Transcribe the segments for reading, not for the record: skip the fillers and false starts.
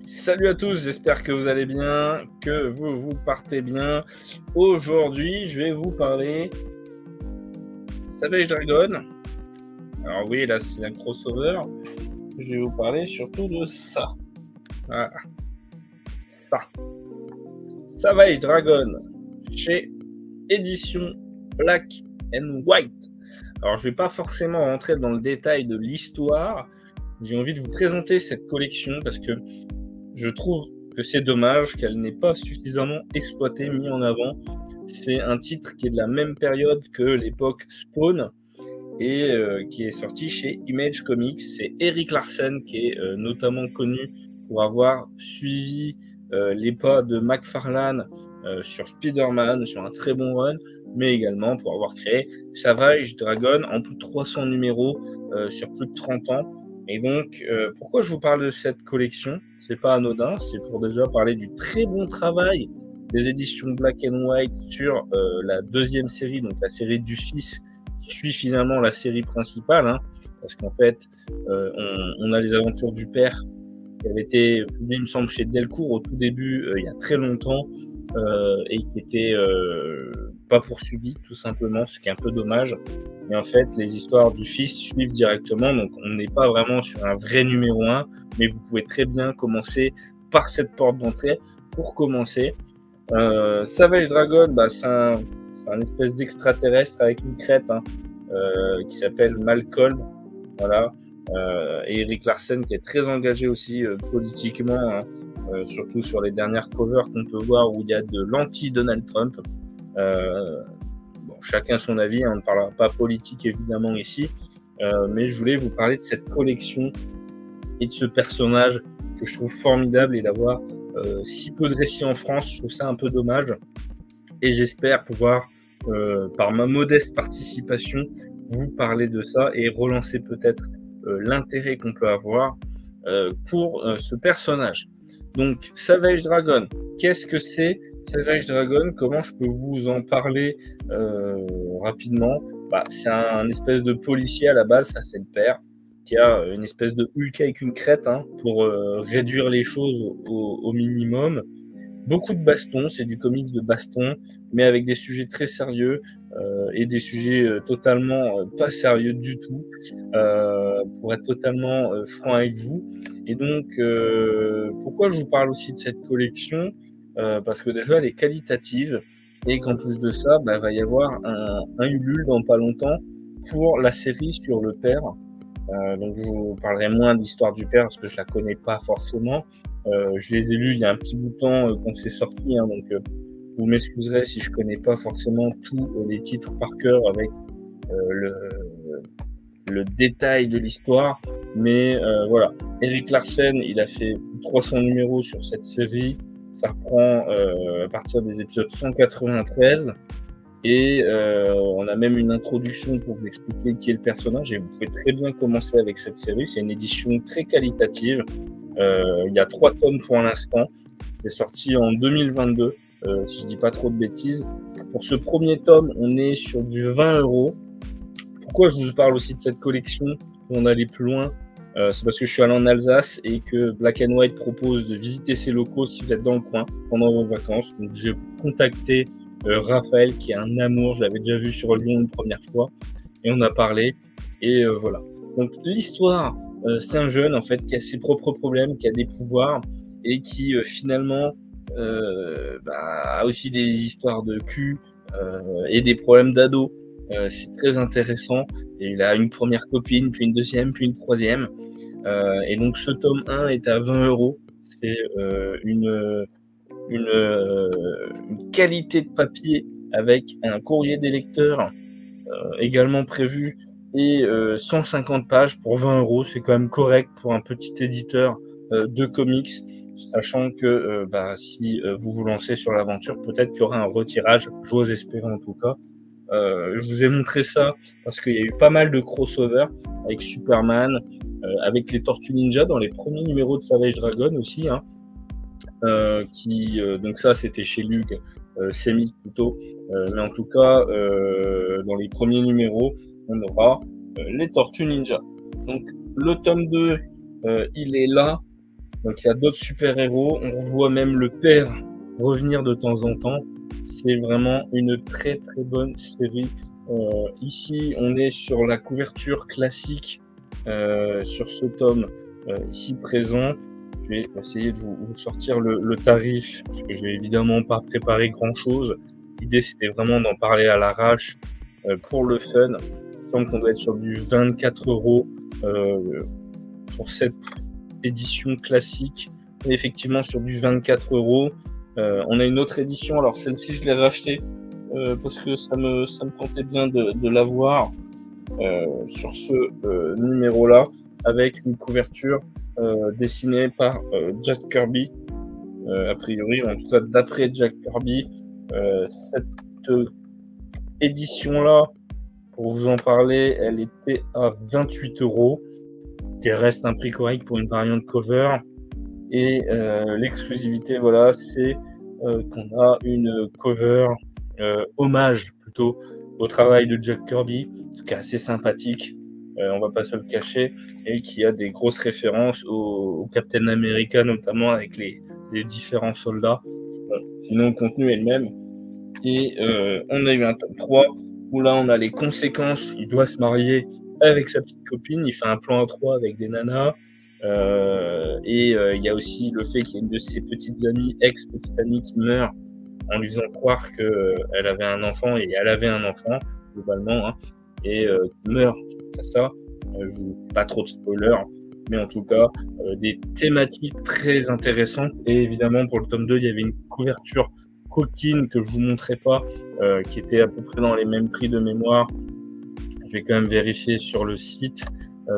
Salut à tous, j'espère que vous allez bien, que vous partez bien. Aujourd'hui, je vais vous parler Savage Dragon. Alors oui, là c'est un crossover. Je vais vous parler surtout de ça. Voilà, ça. Savage Dragon chez Édition Black and White. Alors je vais pas forcément rentrer dans le détail de l'histoire. J'ai envie de vous présenter cette collection parce que je trouve que c'est dommage qu'elle n'ait pas suffisamment exploité, mis en avant. C'est un titre qui est de la même période que l'époque Spawn et qui est sorti chez Image Comics. C'est Erik Larsen qui est notamment connu pour avoir suivi les pas de McFarlane sur Spider-Man, sur un très bon run, mais également pour avoir créé Savage Dragon en plus de 300 numéros sur plus de 30 ans. Et donc, pourquoi je vous parle de cette collection? C'est pas anodin, c'est pour déjà parler du très bon travail des éditions Black and White sur la deuxième série, donc la série du fils, qui suit finalement la série principale, hein, parce qu'en fait, on a les aventures du père qui avait été publié, il me semble, chez Delcourt au tout début, il y a très longtemps, et qui était pas poursuivi, tout simplement, ce qui est un peu dommage. Et en fait, les histoires du fils suivent directement, donc on n'est pas vraiment sur un vrai numéro 1, mais vous pouvez très bien commencer par cette porte d'entrée pour commencer. Savage Dragon, c'est un espèce d'extraterrestre avec une crête, hein, qui s'appelle Malcolm, voilà. Et Erik Larsen qui est très engagé aussi politiquement, hein, surtout sur les dernières covers qu'on peut voir où il y a de l'anti-Donald Trump. Bon, chacun son avis, hein, on ne parlera pas politique évidemment ici, mais je voulais vous parler de cette collection et de ce personnage que je trouve formidable, et d'avoir si peu de récits en France, je trouve ça un peu dommage, et j'espère pouvoir, par ma modeste participation, vous parler de ça et relancer peut-être l'intérêt qu'on peut avoir pour ce personnage. Donc, Savage Dragon, qu'est-ce que c'est Savage Dragon? Comment je peux vous en parler rapidement? C'est un espèce de policier à la base, ça c'est le père, qui a une espèce de Hulk avec une crête, hein, pour réduire les choses au minimum. Beaucoup de baston, c'est du comics de baston, mais avec des sujets très sérieux et des sujets totalement pas sérieux du tout, pour être totalement franc avec vous. Et donc, pourquoi je vous parle aussi de cette collection? Parce que déjà, elle est qualitative, et qu'en plus de ça, va y avoir un Ulule dans pas longtemps pour la série sur le père. Donc, je vous parlerai moins d'histoire du père parce que je la connais pas forcément. Je les ai lus il y a un petit bout de temps quand c'est sorti, hein, donc vous m'excuserez si je connais pas forcément tous les titres par cœur avec le détail de l'histoire, mais voilà. Erik Larsen, il a fait 300 numéros sur cette série, ça reprend à partir des épisodes 193, et on a même une introduction pour vous expliquer qui est le personnage, et vous pouvez très bien commencer avec cette série. C'est une édition très qualitative. Il y a 3 tomes pour l'instant. C'est sorti en 2022, si je dis pas trop de bêtises. Pour ce premier tome, on est sur du 20 €. Pourquoi je vous parle aussi de cette collection, on allait plus loin? C'est parce que je suis allé en Alsace et que Black and White propose de visiter ses locaux si vous êtes dans le coin pendant vos vacances. Donc j'ai contacté Raphaël, qui est un amour, je l'avais déjà vu sur Lyon une première fois, et on a parlé, et voilà. Donc l'histoire, c'est un jeune en fait qui a ses propres problèmes, qui a des pouvoirs, et qui finalement a aussi des histoires de cul et des problèmes d'ado. C'est très intéressant, et il a une première copine, puis une deuxième, puis une troisième, et donc ce tome 1 est à 20 €. C'est une qualité de papier avec un courrier des lecteurs également prévu, et 150 pages pour 20 €. C'est quand même correct pour un petit éditeur de comics, sachant que si vous vous lancez sur l'aventure, peut-être qu'il y aura un retirage, j'ose espérer en tout cas. Je vous ai montré ça parce qu'il y a eu pas mal de crossovers avec Superman, avec les Tortues Ninja dans les premiers numéros de Savage Dragon aussi, hein. Donc ça c'était chez Lug, Semi plutôt, mais en tout cas dans les premiers numéros on aura les Tortues Ninja. Donc le tome 2 il est là, Donc il y a d'autres super-héros, on revoit même le père revenir de temps en temps. C'est vraiment une très très bonne série. Ici, on est sur la couverture classique sur ce tome ici présent. Je vais essayer de vous sortir le tarif, parce que je vais évidemment pas préparer grand-chose. L'idée, c'était vraiment d'en parler à l'arrache pour le fun. Il semble qu'on doit être sur du 24 € pour cette édition classique. On est effectivement sur du 24 €. On a une autre édition, alors celle-ci, je l'ai rachetée parce que ça me tentait bien de l'avoir sur ce numéro-là, avec une couverture dessinée par Jack Kirby, a priori, en tout cas d'après Jack Kirby. Cette édition-là, pour vous en parler, elle était à 28 €, qui reste un prix correct pour une variante cover. Et l'exclusivité, voilà, c'est qu'on a une cover hommage plutôt au travail de Jack Kirby, ce qui est assez sympathique, on va pas se le cacher, et qui a des grosses références au Captain America, notamment avec les différents soldats. Bon, sinon, le contenu est le même. Et on a eu un tome 3 où là, on a les conséquences. Il doit se marier avec sa petite copine. Il fait un plan à 3 avec des nanas. Et il y a aussi le fait qu'il y a une de ses petites amies, ex-petite amie, qui meurt en lui faisant croire qu'elle avait un enfant, et elle avait un enfant, globalement, hein, et qui meurt suite à ça. Je vous pas trop de spoilers, mais en tout cas, des thématiques très intéressantes. Et évidemment, pour le tome 2, il y avait une couverture coquine que je vous montrais pas, qui était à peu près dans les mêmes prix de mémoire. Je vais quand même vérifier sur le site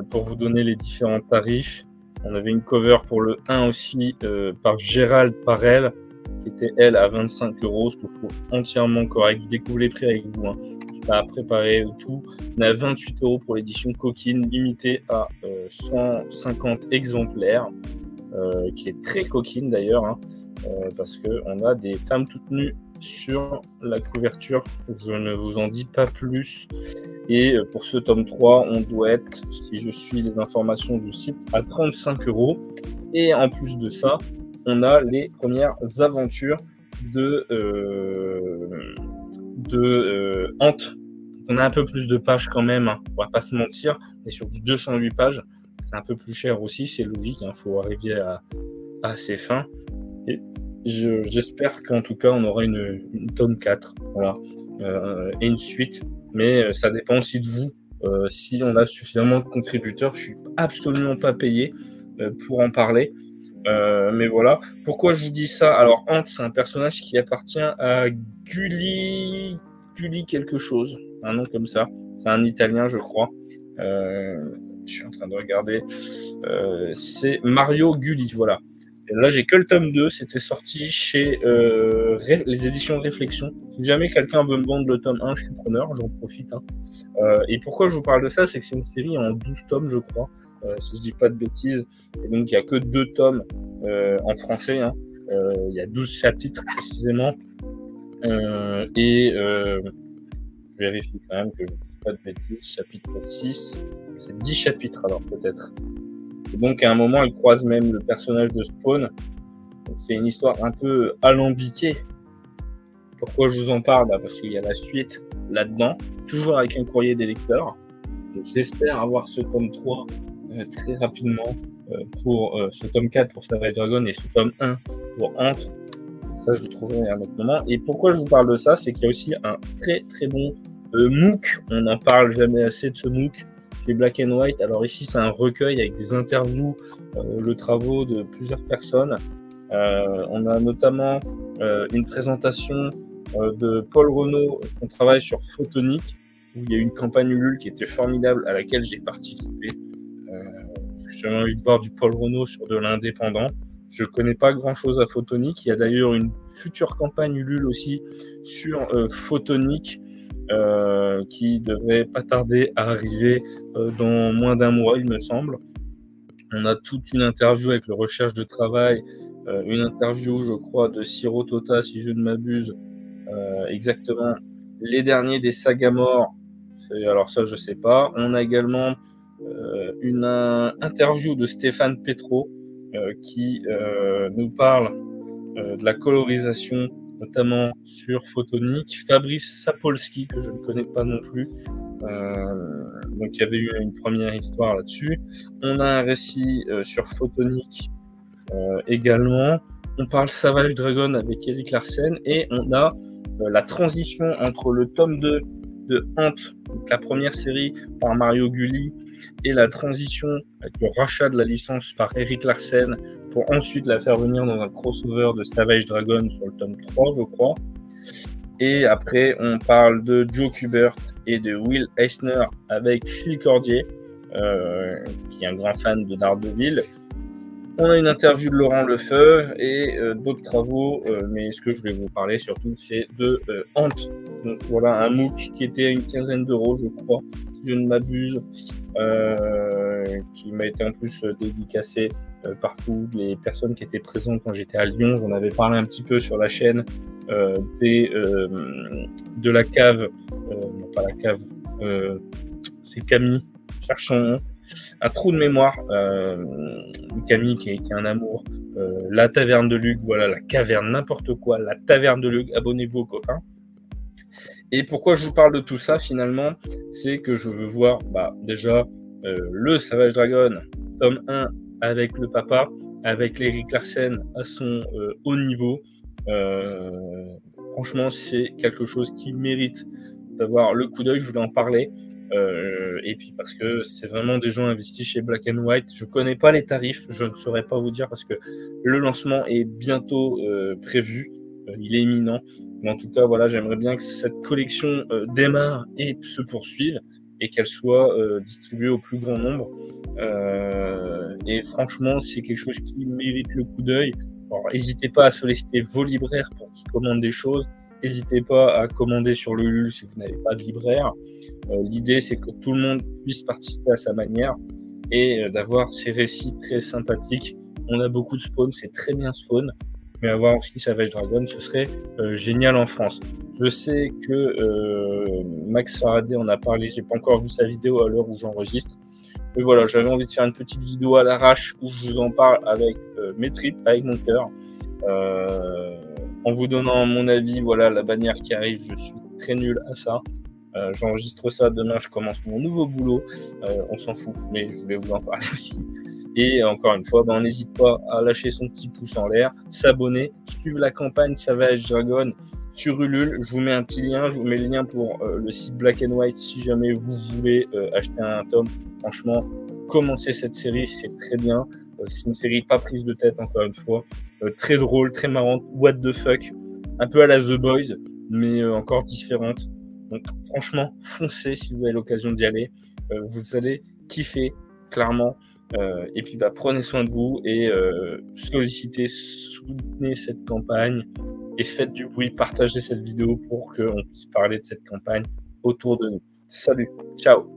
pour vous donner les différents tarifs. On avait une cover pour le 1 aussi par Gérald Parel, qui était elle à 25 €, ce que je trouve entièrement correct. Je découvre les prix avec vous, hein. Je n'ai pas préparé tout. On a 28 € pour l'édition coquine, limitée à 150 exemplaires, qui est très coquine d'ailleurs, hein, parce qu'on a des femmes toutes nues sur la couverture. Je ne vous en dis pas plus. Et pour ce tome 3, on doit être, si je suis les informations du site, à 35 €. Et en plus de ça, on a les premières aventures de Ant. On a un peu plus de pages quand même, hein. On va pas se mentir, on est sur du 208 pages. C'est un peu plus cher aussi, c'est logique, il faut arriver à ses fins. Et j'espère qu'en tout cas, on aura une tome 4, voilà, et une suite. Mais ça dépend aussi de vous. Si on a suffisamment de contributeurs, je suis absolument pas payé pour en parler. Mais voilà. Pourquoi je vous dis ça? Alors, Ant, c'est un personnage qui appartient à Gulli quelque chose, un nom comme ça. C'est un Italien, je crois. Je suis en train de regarder. C'est Mario Gulli, voilà. Et là, j'ai que le tome 2. C'était sorti chez les éditions Réflexion. Si jamais quelqu'un veut me vendre le tome 1, je suis preneur, j'en profite, hein. Et pourquoi je vous parle de ça? C'est que c'est une série en 12 tomes, je crois, si je dis pas de bêtises. Et donc, il n'y a que 2 tomes en français, hein. Il y a 12 chapitres précisément. Je vérifie quand même que je ne dis pas de bêtises. Chapitre 6, c'est 10 chapitres alors peut-être. Et donc à un moment, il croise même le personnage de Spawn. Donc, c'est une histoire un peu alambiquée. Pourquoi je vous en parle? Parce qu'il y a la suite là-dedans, toujours avec un courrier des lecteurs. Donc, j'espère avoir ce tome 3 très rapidement pour ce tome 4 pour Savage Dragon et ce tome 1 pour Ant. Ça, je le trouverai à un autre moment. Et pourquoi je vous parle de ça? C'est qu'il y a aussi un très très bon MOOC. On n'en parle jamais assez de ce MOOC. C'est Black and White. Alors ici, c'est un recueil avec des interviews, le travaux de plusieurs personnes. On a notamment une présentation de Paul Renaud, qui travaille sur Photonique, où il y a une campagne Ulule qui était formidable, à laquelle j'ai participé. J'ai envie de voir du Paul Renaud sur de l'indépendant. Je ne connais pas grand-chose à Photonique. Il y a d'ailleurs une future campagne Ulule aussi sur Photonique, qui devrait pas tarder à arriver dans moins d'un mois, il me semble. On a toute une interview avec le recherche de travail, une interview, je crois, de Siro Tota, si je ne m'abuse, exactement. Les derniers des Sagamore, alors ça, je sais pas. On a également une interview de Stéphane Petro, qui nous parle de la colorisation, notamment sur Photonic. Fabrice Sapolsky, que je ne connais pas non plus. Donc il y avait eu une première histoire là-dessus. On a un récit sur Photonic également. On parle Savage Dragon avec Erik Larsen et on a la transition entre le tome 2 de Ant, donc la première série par Mario Gulli, et la transition avec le rachat de la licence par Erik Larsen pour ensuite la faire venir dans un crossover de Savage Dragon sur le tome 3, je crois. Et après, on parle de Joe Kubert et de Will Eisner avec Phil Cordier, qui est un grand fan de Daredevil. On a une interview de Laurent Lefebvre et d'autres travaux, mais ce que je voulais vous parler surtout, c'est de Ant. Donc voilà, un MOOC qui était à une quinzaine d'euros, je crois, si je ne m'abuse, qui m'a été en plus dédicacé par toutes les personnes qui étaient présentes quand j'étais à Lyon. J'en avais parlé un petit peu sur la chaîne de la cave, non pas la cave, c'est Camille, cherchons un trou de mémoire, Camille qui est un amour, la taverne de Luc, voilà, la caverne, n'importe quoi, la taverne de Luc, abonnez-vous aux copains. Et pourquoi je vous parle de tout ça finalement, c'est que je veux voir déjà le Savage Dragon, tome 1 avec le papa, avec Erik Larsen à son haut niveau. Franchement, c'est quelque chose qui mérite d'avoir le coup d'œil, je voulais en parler. Et puis parce que c'est vraiment des gens investis chez Black and White. Je connais pas les tarifs, je ne saurais pas vous dire parce que le lancement est bientôt prévu, il est imminent. Mais en tout cas, voilà, j'aimerais bien que cette collection démarre et se poursuive et qu'elle soit distribuée au plus grand nombre. Et franchement, c'est quelque chose qui mérite le coup d'œil. Alors, n'hésitez pas à solliciter vos libraires pour qu'ils commandent des choses. N'hésitez pas à commander sur le Ulule si vous n'avez pas de libraire. L'idée, c'est que tout le monde puisse participer à sa manière et d'avoir ces récits très sympathiques. On a beaucoup de Spawn, c'est très bien Spawn, mais avoir aussi Savage Dragon, ce serait génial en France. Je sais que Max Faraday en a parlé, j'ai pas encore vu sa vidéo à l'heure où j'enregistre. Mais voilà, j'avais envie de faire une petite vidéo à l'arrache où je vous en parle avec mes tripes, avec mon cœur. En vous donnant mon avis, voilà la bannière qui arrive, je suis très nul à ça. J'enregistre ça demain, je commence mon nouveau boulot. On s'en fout, mais je voulais vous en parler aussi. Et encore une fois, on n'hésite pas à lâcher son petit pouce en l'air, s'abonner, suivre la campagne Savage Dragon sur Ulule. Je vous mets un petit lien, je vous mets le lien pour le site Black and White si jamais vous voulez acheter un tome. Franchement, commencez cette série, c'est très bien. C'est une série pas prise de tête, encore une fois. Très drôle, très marrante, what the fuck. Un peu à la The Boys, mais encore différente. Donc franchement, foncez si vous avez l'occasion d'y aller. Vous allez kiffer, clairement. Et puis prenez soin de vous et sollicitez, soutenez cette campagne et faites du bruit, partagez cette vidéo pour qu'on puisse parler de cette campagne autour de nous. Salut, ciao.